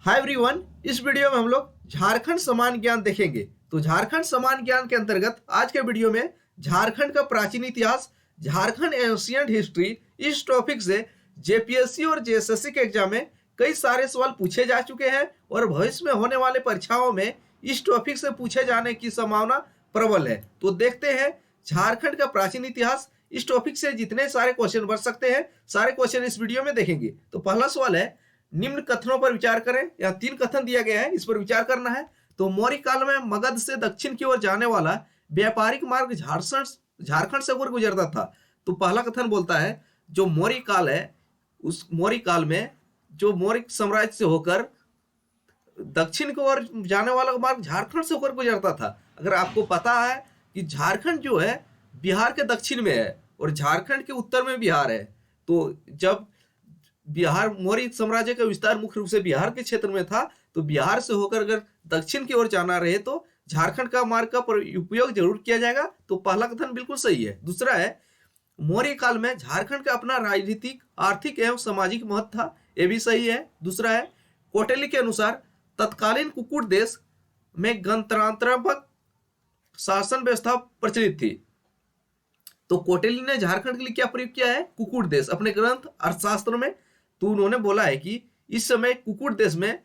Hi everyone, इस video में हम लोग झारखंड समान ज्ञान देखेंगे। तो झारखंड समान ज्ञान के अंतर्गत आज के वीडियो में झारखंड का प्राचीन इतिहास, झारखंड एंशिएंट हिस्ट्री, इस टॉपिक से जेपीएससी और जेएसएससी के एग्जाम में कई सारे सवाल पूछे जा चुके हैं और भविष्य में होने वाले परीक्षाओं में इस टॉपिक से पूछे जाने की संभावना प्रबल है। तो देखते हैं झारखंड का प्राचीन इतिहास, इस टॉपिक से जितने सारे क्वेश्चन बन सकते हैं सारे क्वेश्चन इस वीडियो में देखेंगे। तो पहला सवाल है, निम्न कथनों पर विचार करें। यहाँ 3 कथन दिया गया है, इस पर विचार करना है। तो मौर्य काल में मगध से दक्षिण की ओर जाने वाला व्यापारिक मार्ग झारखंड से होकर गुजरता था। तो पहला कथन बोलता है जो मौर्य काल है उस मौर्य काल में जो मौर्य साम्राज्य से होकर दक्षिण की ओर जाने वाला मार्ग झारखंड से होकर गुजरता था। अगर आपको पता है कि झारखंड जो है बिहार के दक्षिण में है और झारखंड के उत्तर में बिहार है, तो जब बिहार मौर्य साम्राज्य का विस्तार मुख्य रूप से बिहार के क्षेत्र में था, तो बिहार से होकर अगर दक्षिण की ओर जाना रहे तो झारखंड का मार्ग का उपयोग जरूर किया जाएगा। तो पहला कथन बिल्कुल सही है। दूसरा है, मौर्य काल में झारखंड का अपना राजनीतिक, आर्थिक एवं सामाजिक महत्व था, ये भी सही है। दूसरा है, कौटिल्य के अनुसार तत्कालीन कुकुट देश में गणतंत्रात्मक शासन व्यवस्था प्रचलित थी। तो कौटिल्य ने झारखंड के लिए क्या प्रयोग किया है? कुकुट देश। अपने ग्रंथ अर्थशास्त्र में तो उन्होंने बोला है कि इस समय कुकुट देश में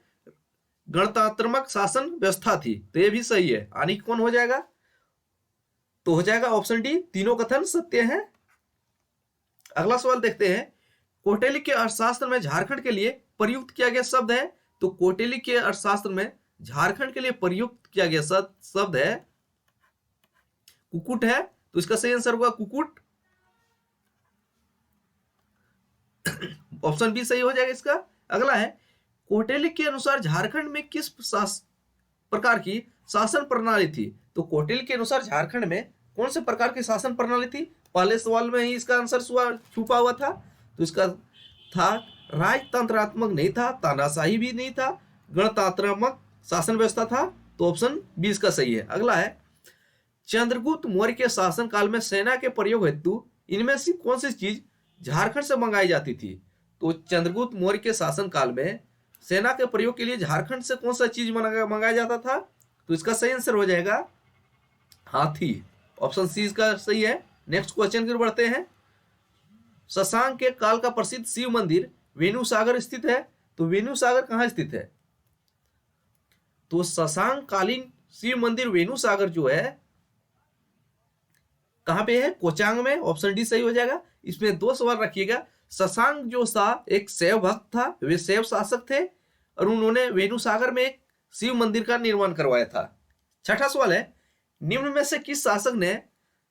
गणतंत्रात्मक शासन व्यवस्था थी। तो ये भी सही है। आनी कौन हो जाएगा? तो हो जाएगा ऑप्शन डी, तीनों कथन सत्य हैं। अगला सवाल देखते हैं, कौटिल्य के अर्थशास्त्र में झारखंड के लिए प्रयुक्त किया गया शब्द है। तो कौटिल्य के अर्थशास्त्र में झारखंड के लिए प्रयुक्त किया गया शब्द है कुकुट है। तो इसका सही आंसर होगा कुकुट। ऑप्शन बी सही हो जाएगा इसका। अगला है, कौटिल्य के अनुसार झारखंड में किस प्रकार की शासन प्रणाली थी? तो कौटिल्य के अनुसार झारखंड में कौन से प्रकार की शासन प्रणाली थी? पहले सवाल में ही इसका आंसर छुपा हुआ था। तो इसका था राजतंत्रात्मक नहीं था, तानाशाही भी नहीं था, गणतंत्रात्मक शासन व्यवस्था था। तो ऑप्शन बी इसका सही है। अगला है, चंद्रगुप्त मौर्य के शासन काल में सेना के प्रयोग हेतु इनमें से कौन सी चीज झारखंड से मंगाई जाती थी? तो चंद्रगुप्त मौर्य के शासन काल में सेना के प्रयोग के लिए झारखंड से कौन सा चीज मंगाया जाता था? तो इसका सही आंसर हो जाएगा हाथी। ऑप्शन सी इसका सही है। नेक्स्ट क्वेश्चन की ओर बढ़ते हैं। शशांक के काल का प्रसिद्ध शिव मंदिर वेणु सागर स्थित है। तो वेणु सागर कहाँ स्थित है? तो शशांक कालीन शिव मंदिर वेणु सागर जो है कहां पे है? कोचांग में। ऑप्शन डी सही हो जाएगा। इसमें 2 सवाल रखिएगा। शशांक जो था एक शैव भक्त था, वे शैव शासक थे और उन्होंने वेणु सागर में एक शिव मंदिर का निर्माण करवाया था। छठा सवाल है, निम्न में से किस शासक ने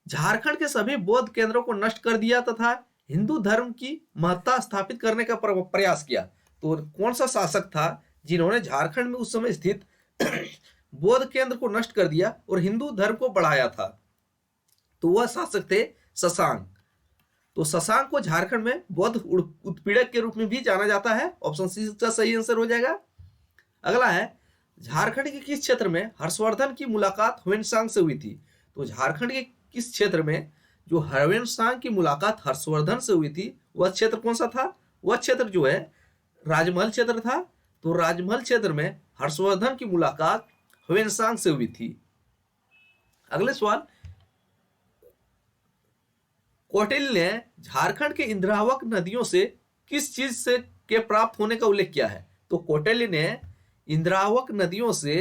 झारखंड के सभी बौद्ध केंद्रों को नष्ट कर दिया तथा हिंदू धर्म की महत्ता स्थापित करने का प्रयास किया? तो कौन सा शासक था जिन्होंने झारखंड में उस समय स्थित बौद्ध केंद्र को नष्ट कर दिया और हिंदू धर्म को बढ़ाया था? तो वह शासक थे शशांक। तो शशांक को झारखंड में बौद्ध उत्पीड़क के रूप में भी जाना जाता है। ऑप्शन सी का सही आंसर हो जाएगा। अगला है, झारखंड के किस क्षेत्र में हर्षवर्धन की मुलाकात ह्वेनसांग से हुई थी? तो झारखंड के किस क्षेत्र में जो ह्वेनसांग की मुलाकात हर्षवर्धन से हुई थी वह क्षेत्र कौन सा था? वह क्षेत्र जो है राजमहल क्षेत्र था। तो राजमहल क्षेत्र में हर्षवर्धन की मुलाकात ह्वेनसांग से हुई थी। अगले सवाल, कौटिल्य ने झारखंड के इंद्रावक नदियों से किस चीज से के प्राप्त होने का उल्लेख किया है? तो कौटिल्य ने इंद्रावक नदियों से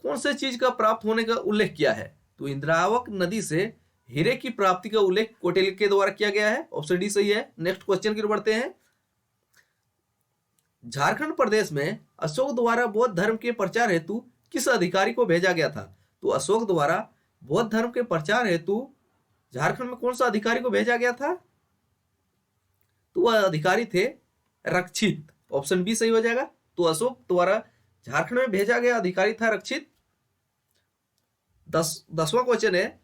कौन से चीज का प्राप्त होने का उल्लेख किया है? तो इंद्रावक नदी से हीरे की प्राप्ति का उल्लेख कौटिल्य के द्वारा किया गया है। ऑप्शन डी सही है। नेक्स्ट क्वेश्चन की ओर बढ़ते हैं। झारखंड प्रदेश में अशोक द्वारा बौद्ध धर्म के प्रचार हेतु किस अधिकारी को भेजा गया था? तो अशोक द्वारा बौद्ध धर्म के प्रचार हेतु झारखंड में कौन सा अधिकारी को भेजा गया था? तो वह अधिकारी थे रक्षित। ऑप्शन बी सही हो जाएगा। तो अशोक द्वारा झारखंड में भेजा गया अधिकारी था रक्षित। 10वां क्वेश्चन है,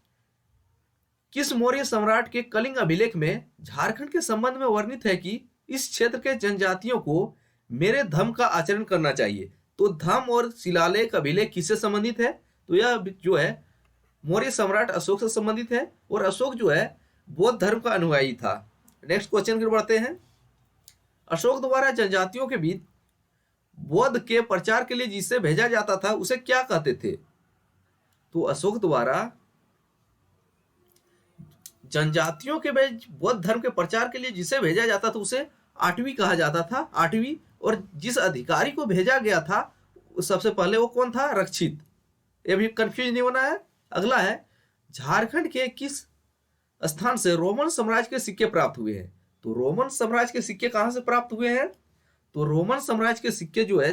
किस मौर्य सम्राट के कलिंग अभिलेख में झारखंड के संबंध में वर्णित है कि इस क्षेत्र के जनजातियों को मेरे धर्म का आचरण करना चाहिए? तो धर्म और शिलालेख अभिलेख किससे संबंधित है? तो यह जो है मौर्य सम्राट अशोक से संबंधित है और अशोक जो है बौद्ध धर्म का अनुयायी था। नेक्स्ट क्वेश्चन की ओर बढ़ते हैं। अशोक द्वारा जनजातियों के बीच बौद्ध के प्रचार के लिए जिसे भेजा जाता था उसे क्या कहते थे? तो अशोक द्वारा जनजातियों के बीच बौद्ध धर्म के प्रचार के लिए जिसे भेजा जाता था उसे आठवीं कहा जाता था, आठवीं। और जिस अधिकारी को भेजा गया था सबसे पहले वो कौन था? रक्षित। ये भी कंफ्यूज नहीं होना है। अगला है, झारखंड के किस स्थान से रोमन साम्राज्य के सिक्के प्राप्त हुए हैं? तो रोमन साम्राज्य के सिक्के कहां से प्राप्त हुए हैं? तो रोमन साम्राज्य के सिक्के जो है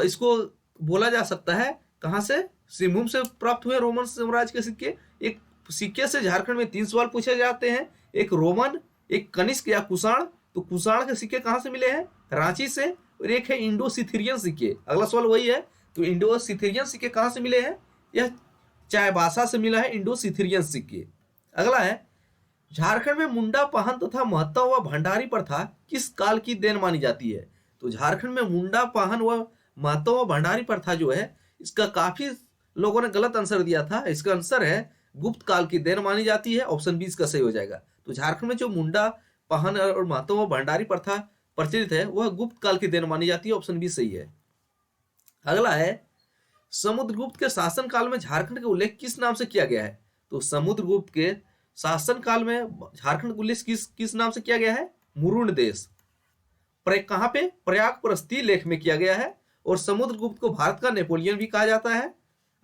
इसको बोला जा सकता है कहां से? सिंहभूम से प्राप्त हुए रोमन साम्राज्य के सिक्के। एक सिक्के से झारखंड में 3 सवाल पूछे जाते हैं, एक रोमन, एक कनिष्क या कुषाण। तो कुषाण के सिक्के कहां से मिले हैं? रांची से। और एक है इंडो सिथिरियन सिक्के। अगला सवाल वही है। तो इंडो सिथिरियन सिक्के कहां से मिले हैं? यह चाईबासा से मिला है इंडो सिथिरियन सिक्के। अगला है, झारखंड में मुंडा पाहन तथा महत्ता व भंडारी प्रथा किस काल की देन मानी जाती है? तो झारखंड में मुंडा पाहन व महत्ता व भंडारी प्रथा जो है इसका काफी लोगों ने गलत आंसर दिया था। इसका आंसर है गुप्त काल की देन मानी जाती है। ऑप्शन 20 का सही हो जाएगा। तो झारखंड में जो मुंडा पाहन और महत्ता व भंडारी प्रथा प्रचलित है वह गुप्त काल की देन मानी जाती है। ऑप्शन 20 सही है। अगला है, समुद्रगुप्त के शासन काल में झारखंड का उल्लेख किस नाम से किया गया है? तो समुद्रगुप्त के शासन काल में झारखंड का उल्लेख किस नाम से किया गया है? मुरुण देश। कहां पे? प्रयाग प्रस्ती लेख में किया गया है। और समुद्रगुप्त को भारत का नेपोलियन भी कहा जाता है।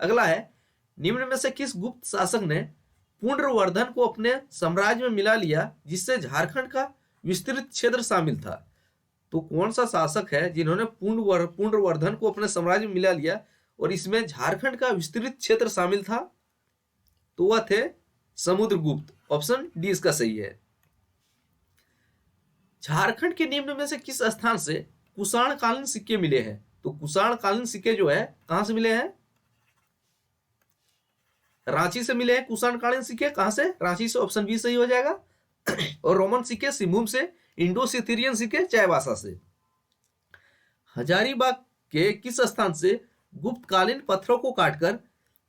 अगला है, निम्न में से किस गुप्त शासक ने पुंड्रवर्धन को अपने साम्राज्य में मिला लिया जिससे झारखंड का विस्तृत क्षेत्र शामिल था? तो कौन सा शासक है जिन्होंने पुंड्रवर्धन को अपने साम्राज्य में मिला लिया और इसमें झारखंड का विस्तृत क्षेत्र शामिल था? तो वह थे समुद्रगुप्त। ऑप्शन डी इसका सही है। झारखंड के निम्न में से किस स्थान से कुषाण कालीन सिक्के मिले हैं? तो कुषाण कालीन सिक्के जो है कहां से मिले हैं? रांची से मिले हैं। कुषाण कालीन सिक्के कहां से? रांची से। ऑप्शन बी सही हो जाएगा। और रोमन सिक्के सिंहभूम से, इंडो सिथिरियन सिक्के चाईबासा से। हजारीबाग के किस स्थान से गुप्तकालीन पत्थरों को काटकर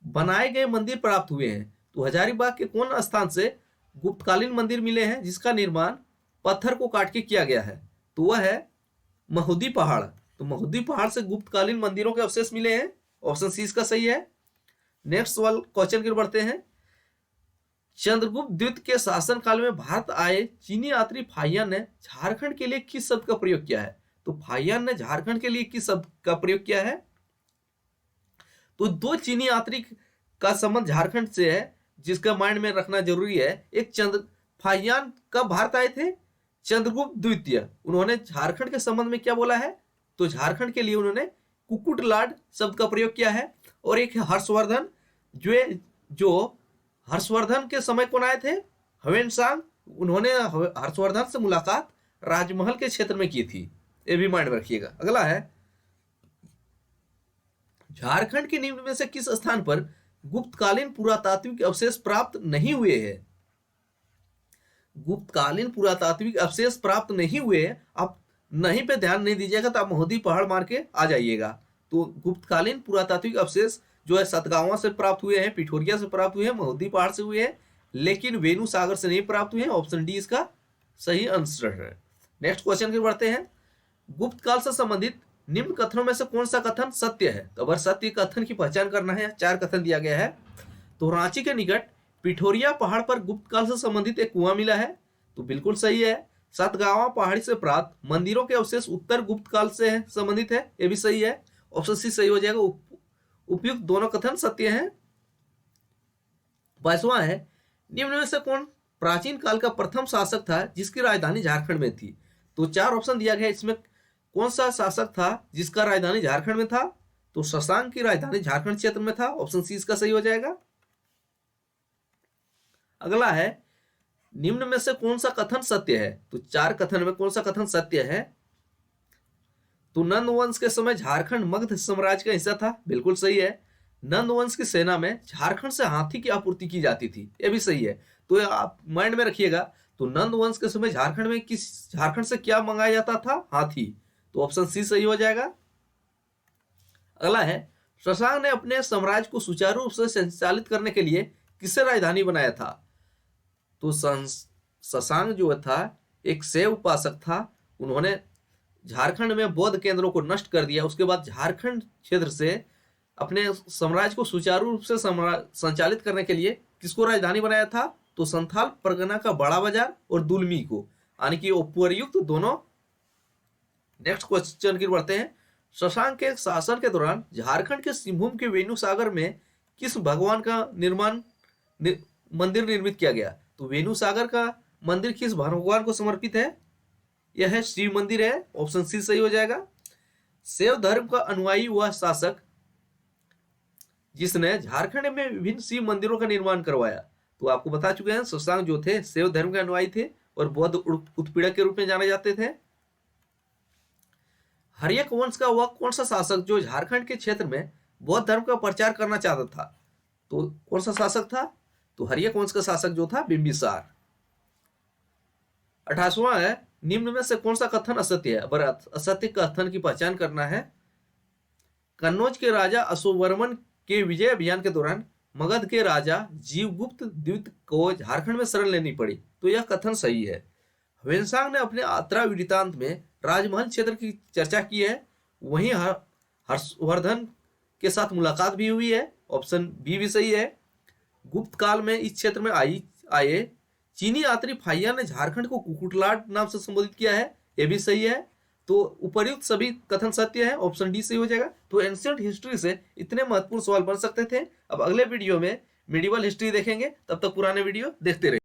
बनाए गए मंदिर प्राप्त हुए हैं? तो हजारीबाग के कौन स्थान से गुप्तकालीन मंदिर मिले हैं जिसका निर्माण पत्थर को काट के किया गया है? तो वह है महुदी पहाड़। तो महुदी पहाड़ से गुप्तकालीन मंदिरों के अवशेष मिले हैं। ऑप्शन सी इसका सही है। नेक्स्ट सवाल क्वेश्चन की ओर बढ़ते हैं। चंद्रगुप्त द्वितीय के शासन काल में भारत आए चीनी यात्री फाहियान ने झारखंड के लिए किस शब्द का प्रयोग किया है? तो फाहियान ने झारखंड के लिए किस शब्द का प्रयोग किया है? तो 2 चीनी यात्री का संबंध झारखंड से है जिसका माइंड में रखना जरूरी है। एक फाहियान कब भारत आए थे? चंद्रगुप्त द्वितीय। उन्होंने झारखंड के संबंध में क्या बोला है? तो झारखंड के लिए उन्होंने कुकुटलाड शब्द का प्रयोग किया है। और एक हर्षवर्धन जो हर्षवर्धन के समय कौन आए थे? ह्वेनसांग। उन्होंने हर्षवर्धन से मुलाकात राजमहल के क्षेत्र में की थी। ये भी माइंड में रखिएगा। अगला है, झारखंड के निम्न में से किस स्थान पर गुप्तकालीन पुरातात्विक अवशेष प्राप्त नहीं हुए हैं? गुप्तकालीन पुरातात्विक अवशेष प्राप्त नहीं हुए हैं। आप नहीं पे ध्यान नहीं दीजिएगा तो आप महुदी पहाड़ मार के आ जाइएगा। तो गुप्तकालीन पुरातात्विक अवशेष जो है सतगावा से प्राप्त हुए हैं, पिठोरिया से प्राप्त हुए हैं, महुदी पहाड़ से हुए हैं, लेकिन वेणु सागर से नहीं प्राप्त हुए हैं। ऑप्शन डी इसका सही आंसर है। नेक्स्ट क्वेश्चन की बढ़ते हैं। गुप्त काल से संबंधित निम्न कथनों में से कौन सा कथन सत्य है? तो अगर सत्य कथन की पहचान करना है, 4 कथन दिया गया है। तो रांची के निकट पिठोरिया पहाड़ पर गुप्त काल से संबंधित एक कुआं मिला है। तो बिल्कुल सही है। सतगावा पहाड़ी से प्राप्त मंदिरों के अवशेष उत्तर गुप्त काल से संबंधित है। ये भी सही है। ऑप्शन सी सही हो जाएगा। उपयुक्त दोनों कथन सत्य हैं। 22वां है, निम्न में से कौन प्राचीन काल का प्रथम शासक था जिसकी राजधानी झारखंड में थी? तो 4 ऑप्शन दिया गया। इसमें कौन सा शासक था जिसका राजधानी झारखंड में था? तो शशांक की राजधानी झारखंड क्षेत्र में था। ऑप्शन सी इसका सही हो जाएगा। अगला है, निम्न में से कौन सा कथन सत्य है? तो 4 कथन में कौन सा कथन सत्य है? तो नंद वंश के समय झारखंड मगध साम्राज्य का हिस्सा था। बिल्कुल सही है। नंद वंश की सेना में झारखंड से हाथी की आपूर्ति की जाती थी। यह भी सही है। तो आप माइंड में रखिएगा। तो नंद वंश के समय झारखंड से क्या मंगाया जाता था? हाथी। तो ऑप्शन सी सही हो जाएगा। अगला है, शशांक ने अपने साम्राज्य को सुचारू रूप से संचालित करने के लिए किसे राजधानी बनाया था? तो शशांक जो था एक शैव उपासक था। उन्होंने झारखंड में बौद्ध केंद्रों को नष्ट कर दिया। उसके बाद झारखंड क्षेत्र से अपने साम्राज्य को सुचारू रूप से संचालित करने के लिए किसको राजधानी बनाया था? तो संथाल परगना का बड़ा बाजार और दुलमी को, यानी कि उपर्युक्त दोनों। नेक्स्ट क्वेश्चन की बढ़ते हैं। शशांक के शासन के दौरान झारखंड के सिंहभूम के वेणु सागर में किस भगवान का मंदिर निर्मित किया गया? तो वेणु सागर का मंदिर किस भगवान को समर्पित है? यह है शिव मंदिर है। ऑप्शन सी सही हो जाएगा। शैव धर्म का अनुयायी वह शासक जिसने झारखंड में विभिन्न शिव मंदिरों का निर्माण करवाया। तो आपको बता चुके हैं शशांक जो थे शैव धर्म के अनुयायी थे और बौद्ध उत्पीड़क के रूप में जाने जाते थे। हर्यक वंश का वह कौन सा शासक जो झारखंड के क्षेत्र में बौद्ध धर्म का प्रचार करना चाहता था? तो कौन सा शासक था? तो हर्यक वंश का शासक जो था बिंबिसार। 28वां है, निम्न में से कौन सा कथन असत्य है? अगर असत्य कथन की पहचान करना है। कन्नौज के राजा अशोकवर्मन के विजय अभियान के दौरान मगध के राजा जीवगुप्त द्वितीय को झारखंड में शरण लेनी पड़ी। तो यह कथन सही है। ह्वेनसांग ने अपने यात्रा वृत्तांत में राजमहल क्षेत्र की चर्चा की है। वहीं हर्षवर्धन के साथ मुलाकात भी हुई है। ऑप्शन बी भी सही है। गुप्त काल में इस क्षेत्र में आए चीनी यात्री फाइया ने झारखंड को कुकुटलाट नाम से संबोधित किया है। यह भी सही है। तो उपर्युक्त सभी कथन सत्य है। ऑप्शन डी सही हो जाएगा। तो एंशिएंट हिस्ट्री से इतने महत्वपूर्ण सवाल बन सकते थे। अब अगले वीडियो में मिडिवल हिस्ट्री देखेंगे। तब तक पुराने वीडियो देखते रहिए।